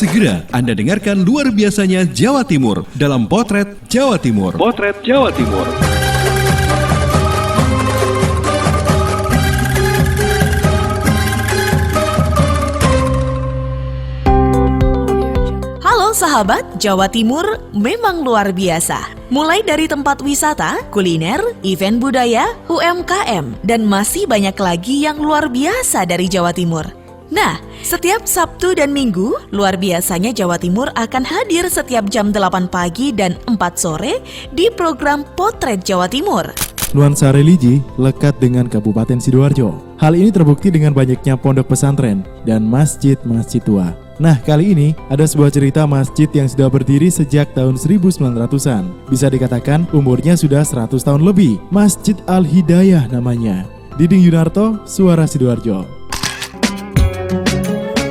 Segera Anda dengarkan luar biasanya Jawa Timur dalam Potret Jawa Timur. Potret Jawa Timur. Halo sahabat, Jawa Timur memang luar biasa. Mulai dari tempat wisata, kuliner, event budaya, UMKM, dan masih banyak lagi yang luar biasa dari Jawa Timur. Nah, setiap Sabtu dan Minggu, luar biasanya Jawa Timur akan hadir setiap jam 8 pagi dan 4 sore di program Potret Jawa Timur. Nuansa religi lekat dengan Kabupaten Sidoarjo. Hal ini terbukti dengan banyaknya pondok pesantren dan masjid-masjid tua. Nah, kali ini ada sebuah cerita masjid yang sudah berdiri sejak tahun 1900-an. Bisa dikatakan umurnya sudah 100 tahun lebih. Masjid Al-Hidayah namanya. Diding Yunarto, Suara Sidoarjo.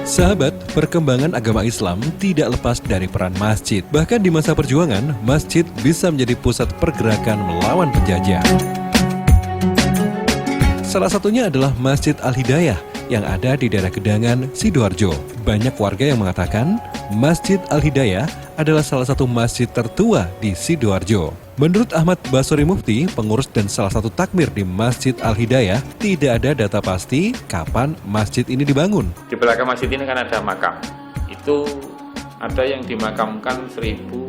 Sahabat, perkembangan agama Islam tidak lepas dari peran masjid. Bahkan di masa perjuangan, masjid bisa menjadi pusat pergerakan melawan penjajah. Salah satunya adalah Masjid Al-Hidayah yang ada di daerah Gedangan, Sidoarjo. Banyak warga yang mengatakan Masjid Al-Hidayah adalah salah satu masjid tertua di Sidoarjo. Menurut Ahmad Basori Mufti, pengurus dan salah satu takmir di Masjid Al-Hidayah, tidak ada data pasti kapan masjid ini dibangun. Di belakang masjid ini kan ada makam. Itu ada yang dimakamkan 1924.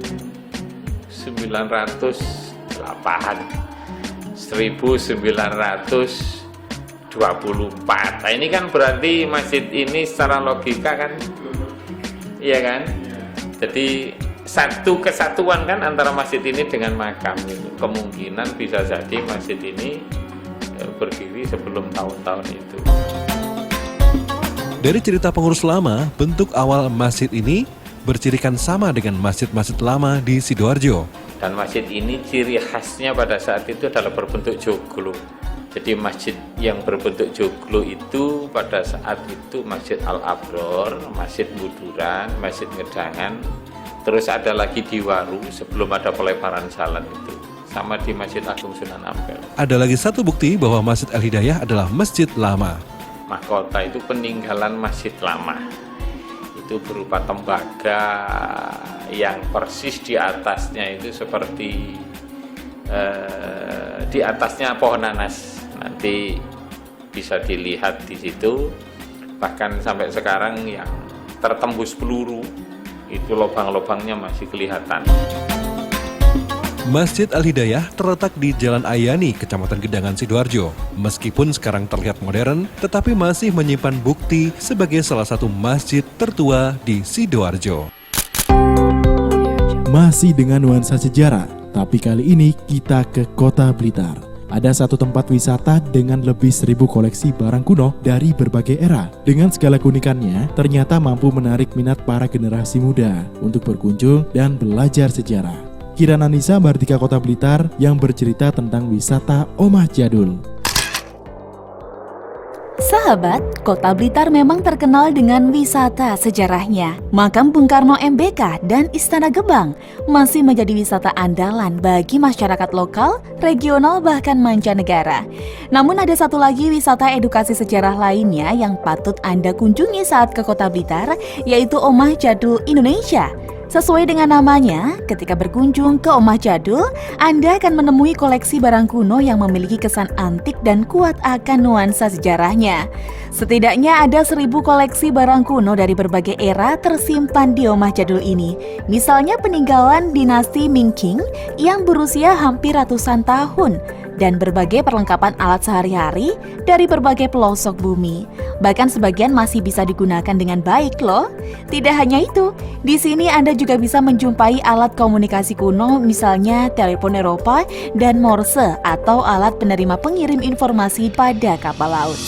Nah, ini kan berarti masjid ini secara logika kan, iya kan? Jadi satu kesatuan kan antara masjid ini dengan makam itu. Kemungkinan bisa jadi masjid ini berdiri sebelum tahun-tahun itu. Dari cerita pengurus lama, bentuk awal masjid ini bercirikan sama dengan masjid-masjid lama di Sidoarjo. Dan masjid ini ciri khasnya pada saat itu adalah berbentuk joglo. Jadi masjid yang berbentuk joglo itu pada saat itu Masjid Al-Abror, Masjid Buduran, Masjid Ngedangan, terus ada lagi di Waru sebelum ada pelebaran jalan itu, sama di Masjid Agung Sunan Ampel. Ada lagi satu bukti bahwa Masjid Al-Hidayah adalah masjid lama. Mahkota itu peninggalan masjid lama. Itu berupa tembaga yang persis di atasnya itu seperti di atasnya pohon nanas. Nanti bisa dilihat di situ. Bahkan sampai sekarang yang tertembus peluru itu lubang-lubangnya masih kelihatan. Masjid Al-Hidayah terletak di Jalan Ayani, Kecamatan Gedangan, Sidoarjo. Meskipun sekarang terlihat modern, tetapi masih menyimpan bukti sebagai salah satu masjid tertua di Sidoarjo. Masih dengan nuansa sejarah, tapi kali ini kita ke Kota Blitar. Ada satu tempat wisata dengan lebih 1000 koleksi barang kuno dari berbagai era. Dengan segala keunikannya, ternyata mampu menarik minat para generasi muda untuk berkunjung dan belajar sejarah. Kirana Nisa, Mardika Kota Blitar, yang bercerita tentang wisata Omah Jadul. Sahabat, Kota Blitar memang terkenal dengan wisata sejarahnya. Makam Bung Karno MBK dan Istana Gebang masih menjadi wisata andalan bagi masyarakat lokal, regional, bahkan mancanegara. Namun ada satu lagi wisata edukasi sejarah lainnya yang patut Anda kunjungi saat ke Kota Blitar, yaitu Omah Jadul Indonesia. Sesuai dengan namanya, ketika berkunjung ke Omah Jadul, Anda akan menemui koleksi barang kuno yang memiliki kesan antik dan kuat akan nuansa sejarahnya. Setidaknya ada 1000 koleksi barang kuno dari berbagai era tersimpan di Omah Jadul ini. Misalnya peninggalan dinasti Ming Qing yang berusia hampir ratusan tahun, dan berbagai perlengkapan alat sehari-hari dari berbagai pelosok bumi. Bahkan sebagian masih bisa digunakan dengan baik loh. Tidak hanya itu, di sini Anda juga bisa menjumpai alat komunikasi kuno, misalnya telepon Eropa dan Morse atau alat penerima pengirim informasi pada kapal laut.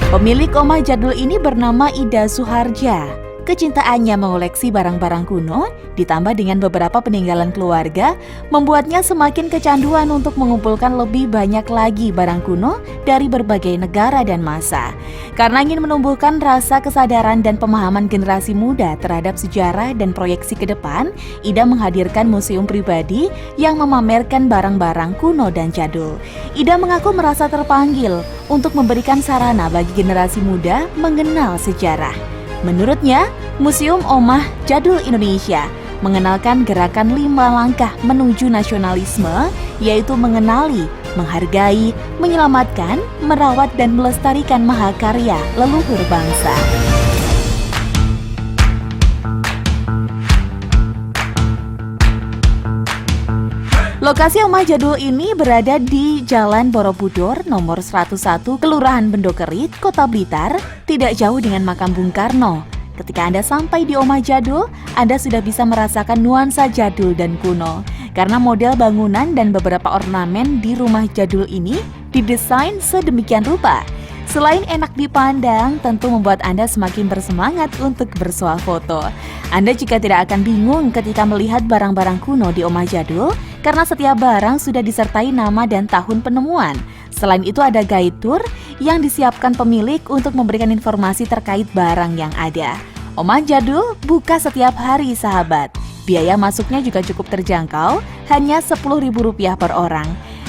Pemilik Omah Jadul ini bernama Ida Suharja. Kecintaannya mengoleksi barang-barang kuno, ditambah dengan beberapa peninggalan keluarga, membuatnya semakin kecanduan untuk mengumpulkan lebih banyak lagi barang kuno dari berbagai negara dan masa. Karena ingin menumbuhkan rasa kesadaran dan pemahaman generasi muda terhadap sejarah dan proyeksi ke depan, Ida menghadirkan museum pribadi yang memamerkan barang-barang kuno dan jadul. Ida mengaku merasa terpanggil untuk memberikan sarana bagi generasi muda mengenal sejarah. Menurutnya, Museum Omah Jadul Indonesia mengenalkan gerakan 5 langkah menuju nasionalisme, yaitu mengenali, menghargai, menyelamatkan, merawat, dan melestarikan mahakarya leluhur bangsa. Lokasi Omah Jadul ini berada di Jalan Borobudur nomor 101 Kelurahan Bendokerit, Kota Blitar, tidak jauh dengan makam Bung Karno. Ketika Anda sampai di Omah Jadul, Anda sudah bisa merasakan nuansa jadul dan kuno. Karena model bangunan dan beberapa ornamen di rumah jadul ini didesain sedemikian rupa. Selain enak dipandang, tentu membuat Anda semakin bersemangat untuk bersuah foto. Anda juga tidak akan bingung ketika melihat barang-barang kuno di Omah Jadul, karena setiap barang sudah disertai nama dan tahun penemuan. Selain itu ada guide tour yang disiapkan pemilik untuk memberikan informasi terkait barang yang ada. Omah Jadul buka setiap hari, sahabat. Biaya masuknya juga cukup terjangkau, hanya Rp10.000 per orang.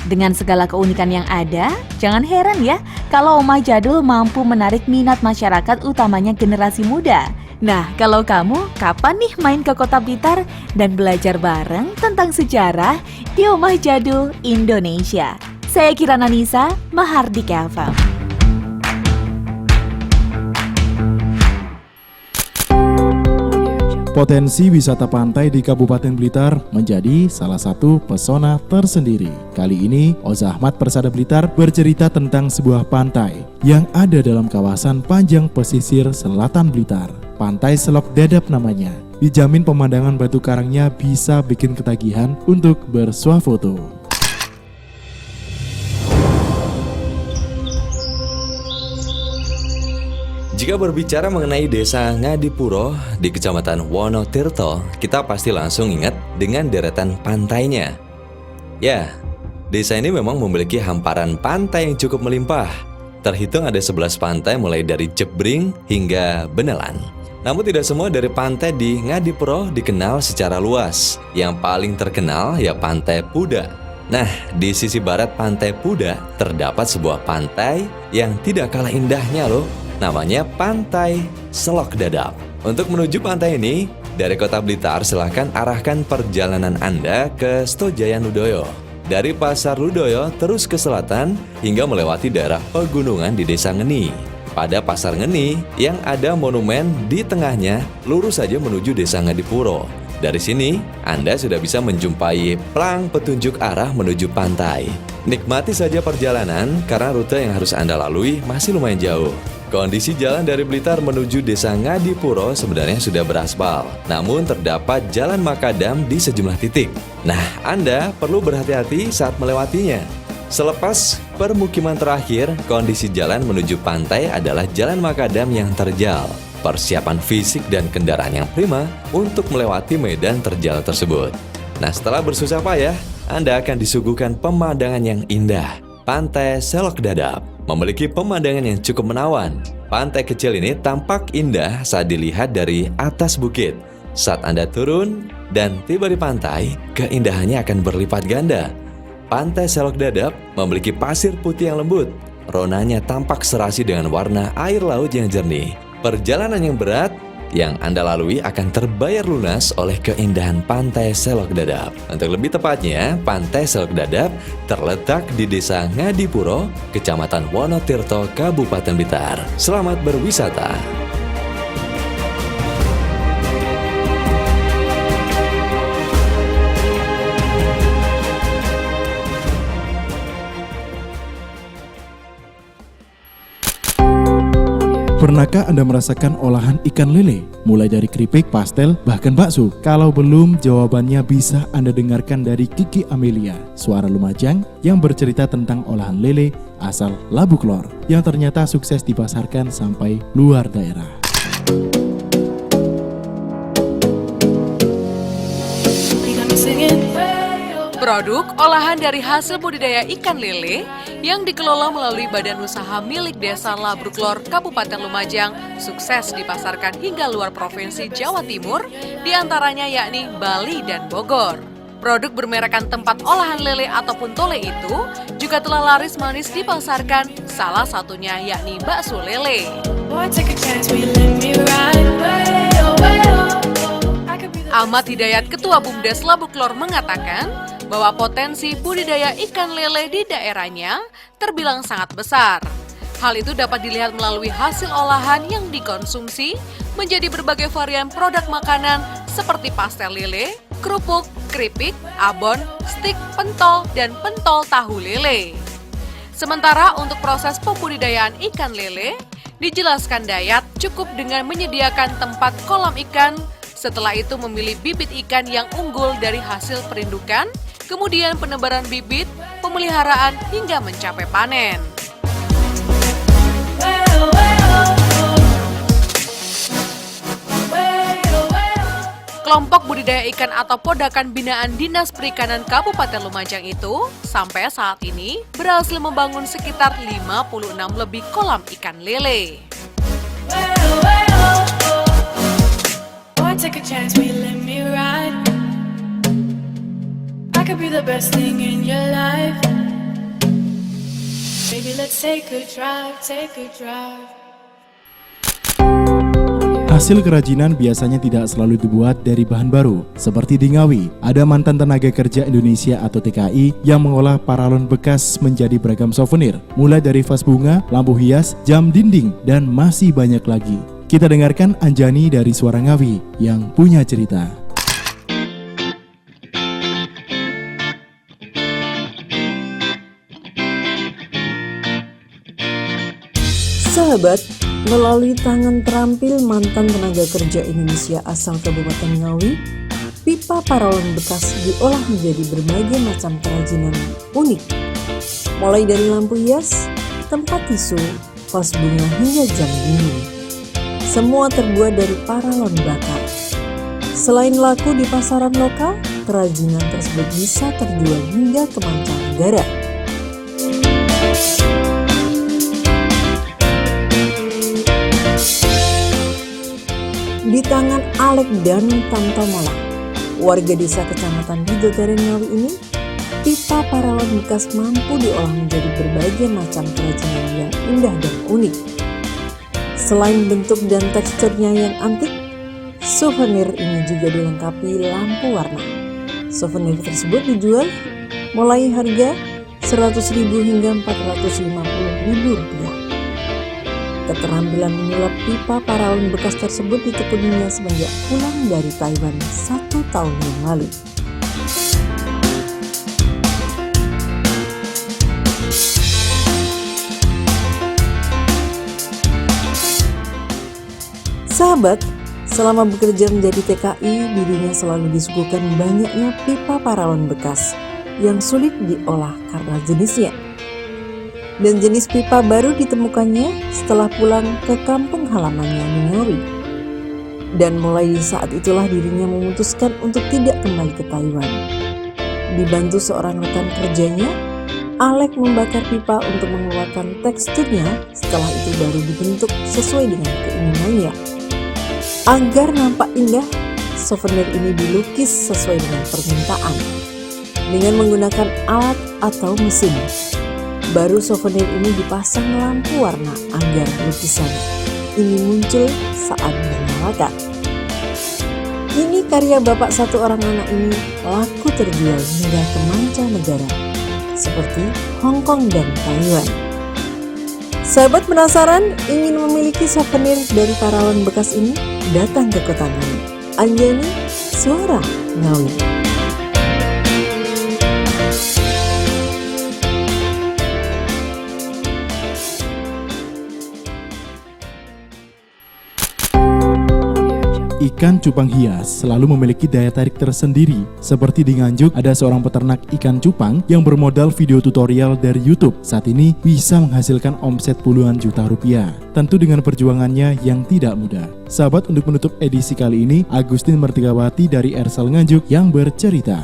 Dengan segala keunikan yang ada, jangan heran ya kalau Omah Jadul mampu menarik minat masyarakat, utamanya generasi muda. Nah, kalau kamu kapan nih main ke Kota Blitar dan belajar bareng tentang sejarah di Omah Jadul Indonesia? Saya Kirana Nisa, Mahardika FM. Potensi wisata pantai di Kabupaten Blitar menjadi salah satu pesona tersendiri. Kali ini, Oza Ahmad Persada Blitar bercerita tentang sebuah pantai yang ada dalam kawasan panjang pesisir selatan Blitar. Pantai Selok Dadap namanya. Dijamin pemandangan batu karangnya bisa bikin ketagihan untuk bersuah foto. Jika berbicara mengenai desa Ngadipuro di Kecamatan Wonotirto, kita pasti langsung ingat dengan deretan pantainya. Ya, desa ini memang memiliki hamparan pantai yang cukup melimpah. Terhitung ada 11 pantai mulai dari Jebring hingga Benelan. Namun tidak semua dari pantai di Ngadipuro dikenal secara luas. Yang paling terkenal ya Pantai Puda. Nah, di sisi barat Pantai Puda terdapat sebuah pantai yang tidak kalah indahnya loh. Namanya Pantai Selok Dadap. Untuk menuju pantai ini, dari Kota Blitar silahkan arahkan perjalanan Anda ke Stojaya Nudoyo. Dari Pasar Ludoyo terus ke selatan hingga melewati daerah pegunungan di Desa Ngeni. Pada Pasar Ngeni yang ada monumen di tengahnya, lurus saja menuju Desa Ngadipuro. Dari sini, Anda sudah bisa menjumpai plang petunjuk arah menuju pantai. Nikmati saja perjalanan karena rute yang harus Anda lalui masih lumayan jauh. Kondisi jalan dari Blitar menuju Desa Ngadipuro sebenarnya sudah beraspal, namun terdapat jalan makadam di sejumlah titik. Nah, Anda perlu berhati-hati saat melewatinya. Selepas permukiman terakhir, kondisi jalan menuju pantai adalah jalan makadam yang terjal. Persiapan fisik dan kendaraan yang prima untuk melewati medan terjal tersebut. Nah, setelah bersusah payah, Anda akan disuguhkan pemandangan yang indah. Pantai Selok Dadap memiliki pemandangan yang cukup menawan. Pantai kecil ini tampak indah saat dilihat dari atas bukit. Saat Anda turun dan tiba di pantai, keindahannya akan berlipat ganda. Pantai Selok Dadap memiliki pasir putih yang lembut. Ronanya tampak serasi dengan warna air laut yang jernih. Perjalanan yang berat yang Anda lalui akan terbayar lunas oleh keindahan Pantai Selok Dadap. Untuk lebih tepatnya, Pantai Selok Dadap terletak di Desa Ngadipuro, Kecamatan Wonotirto, Kabupaten Blitar. Selamat berwisata. Pernahkah Anda merasakan olahan ikan lele? Mulai dari keripik, pastel, bahkan bakso? Kalau belum, jawabannya bisa Anda dengarkan dari Kiki Amelia, suara Lumajang yang bercerita tentang olahan lele asal Labu Klor yang ternyata sukses dipasarkan sampai luar daerah. Produk olahan dari hasil budidaya ikan lele yang dikelola melalui badan usaha milik Desa Labruklor, Kabupaten Lumajang, sukses dipasarkan hingga luar Provinsi Jawa Timur, diantaranya yakni Bali dan Bogor. Produk bermerekkan tempat olahan lele ataupun tole itu juga telah laris manis dipasarkan, salah satunya yakni bakso lele. Ahmad Hidayat, Ketua BUMDes Labruklor mengatakan bahwa potensi budidaya ikan lele di daerahnya terbilang sangat besar. Hal itu dapat dilihat melalui hasil olahan yang dikonsumsi menjadi berbagai varian produk makanan seperti pastel lele, kerupuk, keripik, abon, stik, pentol, dan pentol tahu lele. Sementara untuk proses pembudidayaan ikan lele, dijelaskan Dayat cukup dengan menyediakan tempat kolam ikan, setelah itu memilih bibit ikan yang unggul dari hasil perindukan, kemudian penebaran bibit, pemeliharaan hingga mencapai panen. Kelompok budidaya ikan atau Podakan Binaan Dinas Perikanan Kabupaten Lumajang itu sampai saat ini berhasil membangun sekitar 56 lebih kolam ikan lele. Take a chance, will you let me ride? I could be the best thing in your life. Baby, let's take a drive, take a drive. Hasil kerajinan biasanya tidak selalu dibuat dari bahan baru. Seperti di Ngawi, ada mantan tenaga kerja Indonesia atau TKI yang mengolah paralon bekas menjadi beragam souvenir, mulai dari vas bunga, lampu hias, jam dinding, dan masih banyak lagi. Kita dengarkan Anjani dari Suara Ngawi yang punya cerita. Sahabat, melalui tangan terampil mantan tenaga kerja Indonesia asal Kabupaten Ngawi, pipa paralon bekas diolah menjadi berbagai macam kerajinan unik. Mulai dari lampu hias, tempat tisu, vas bunga hingga jam dinding. Semua terbuat dari paralon bakar. Selain laku di pasaran lokal, kerajinan tersebut bisa terjual hingga ke mancanegara. Di tangan Alek Danu Tantomola, warga desa Kecamatan Bidodaren Ngawi ini, pipa paralon bekas mampu diolah menjadi berbagai macam kerajinan yang indah dan unik. Selain bentuk dan teksturnya yang antik, souvenir ini juga dilengkapi lampu warna. Souvenir tersebut dijual mulai harga Rp100.000 hingga Rp450.000. Keterampilan menyulap pipa paralon bekas tersebut ditekuninya semenjak pulang dari Taiwan 1 tahun yang lalu. Sahabat, selama bekerja menjadi TKI, dirinya selalu disuguhkan banyaknya pipa paralon bekas yang sulit diolah karena jenisnya. Dan jenis pipa baru ditemukannya setelah pulang ke kampung halamannya di Ngawi. Dan mulai saat itulah dirinya memutuskan untuk tidak kembali ke Taiwan. Dibantu seorang rekan kerjanya, Alek membakar pipa untuk mengeluarkan teksturnya, setelah itu baru dibentuk sesuai dengan keinginannya. Agar nampak indah, souvenir ini dilukis sesuai dengan permintaan dengan menggunakan alat atau mesin. Baru souvenir ini dipasang lampu warna agar lukisan ini muncul saat dinyalakan. Kini karya bapak satu orang anak ini laku terjual hingga ke mancanegara seperti Hong Kong dan Taiwan. Sahabat penasaran ingin memiliki souvenir dari paralon bekas ini? Datang ke kota Ngawi. Anjani, Suara Ngawi. Ikan cupang hias selalu memiliki daya tarik tersendiri. Seperti di Nganjuk, ada seorang peternak ikan cupang yang bermodal video tutorial dari YouTube. Saat ini bisa menghasilkan omset puluhan juta rupiah. Tentu dengan perjuangannya yang tidak mudah. Sahabat, untuk menutup edisi kali ini, Agustin Mertigawati dari Ersal Nganjuk yang bercerita.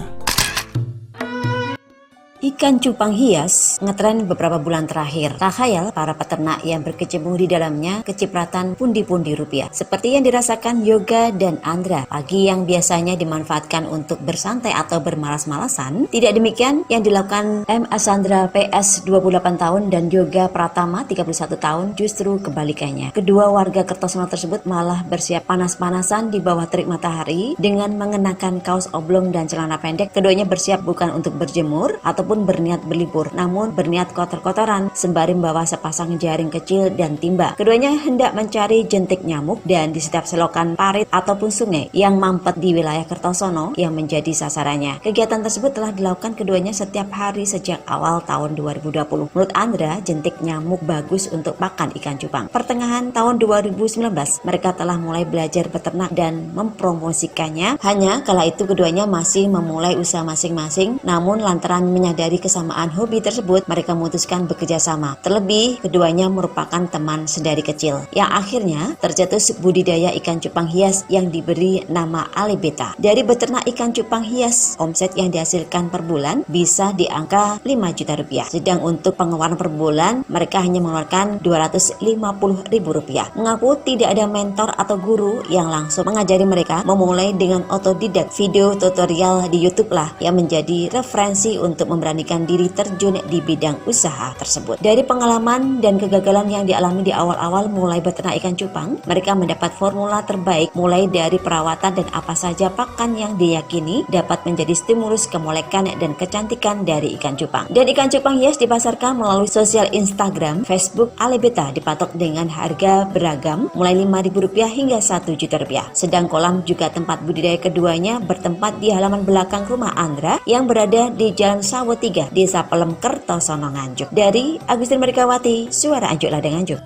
Ikan cupang hias ngetren beberapa bulan terakhir. Tak khayal para peternak yang berkecimpung di dalamnya kecipratan pundi-pundi rupiah. Seperti yang dirasakan Yoga dan Andra. Pagi yang biasanya dimanfaatkan untuk bersantai atau bermalas-malasan, tidak demikian yang dilakukan M. Asandra PS 28 tahun dan Yoga Pratama 31 tahun, justru kebalikannya. Kedua warga Kertosono tersebut malah bersiap panas-panasan di bawah terik matahari dengan mengenakan kaos oblong dan celana pendek. Keduanya bersiap bukan untuk berjemur ataupun berniat berlibur, namun berniat kotor-kotoran sembari membawa sepasang jaring kecil dan timba. Keduanya hendak mencari jentik nyamuk dan di setiap selokan parit ataupun sungai yang mampet di wilayah Kertosono yang menjadi sasarannya. Kegiatan tersebut telah dilakukan keduanya setiap hari sejak awal tahun 2020. Menurut Andra, jentik nyamuk bagus untuk pakan ikan cupang. Pertengahan tahun 2019, mereka telah mulai belajar beternak dan mempromosikannya. Hanya kala itu keduanya masih memulai usaha masing-masing, namun lantaran menyadari kesamaan hobi tersebut, mereka memutuskan bekerja sama. Terlebih, keduanya merupakan teman sedari kecil, yang akhirnya tercetus budidaya ikan cupang hias yang diberi nama Alibeta. Dari beternak ikan cupang hias, omset yang dihasilkan per bulan bisa di angka 5 juta rupiah. Sedang untuk pengeluaran per bulan, mereka hanya mengeluarkan 250 ribu rupiah. Mengaku tidak ada mentor atau guru yang langsung mengajari mereka, memulai dengan otodidak. Video tutorial di YouTube lah yang menjadi referensi untuk memberanikan diri terjun di bidang usaha tersebut. Dari pengalaman dan kegagalan yang dialami di awal-awal mulai beternak ikan cupang, mereka mendapat formula terbaik mulai dari perawatan dan apa saja pakan yang diyakini dapat menjadi stimulus kemolekan dan kecantikan dari ikan cupang. Dan ikan cupang hias dipasarkan melalui sosial Instagram, Facebook. Alibeta dipatok dengan harga beragam mulai Rp5.000 hingga Rp1.000.000. Sedang kolam juga tempat budidaya keduanya bertempat di halaman belakang rumah Andra yang berada di Jalan Sawo 3, Desa Pelem, Kertosono, Nganjuk. Dari Agustin Merdekawati, Suara Anjuk Ladang Nganjuk.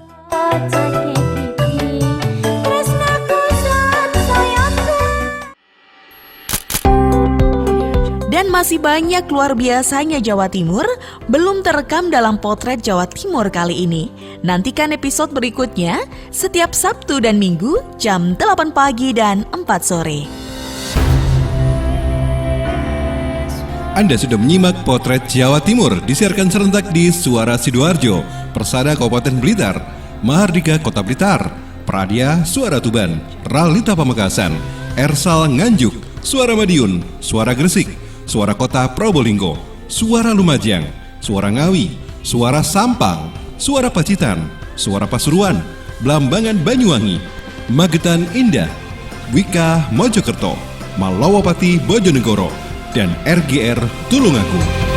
Dan masih banyak luar biasanya Jawa Timur belum terekam dalam potret Jawa Timur kali ini. Nantikan episode berikutnya setiap Sabtu dan Minggu jam 8 pagi dan 4 sore. Anda sudah menyimak potret Jawa Timur disiarkan serentak di Suara Sidoarjo, Persada Kabupaten Blitar, Mahardika Kota Blitar, Pradia Suara Tuban, Ralita Pamekasan, Ersal Nganjuk, Suara Madiun, Suara Gresik, Suara Kota Probolinggo, Suara Lumajang, Suara Ngawi, Suara Sampang, Suara Pacitan, Suara Pasuruan, Blambangan Banyuwangi, Magetan Indah, Wika Mojokerto, Malawapati Bojonegoro, dan RGR Tulungagung.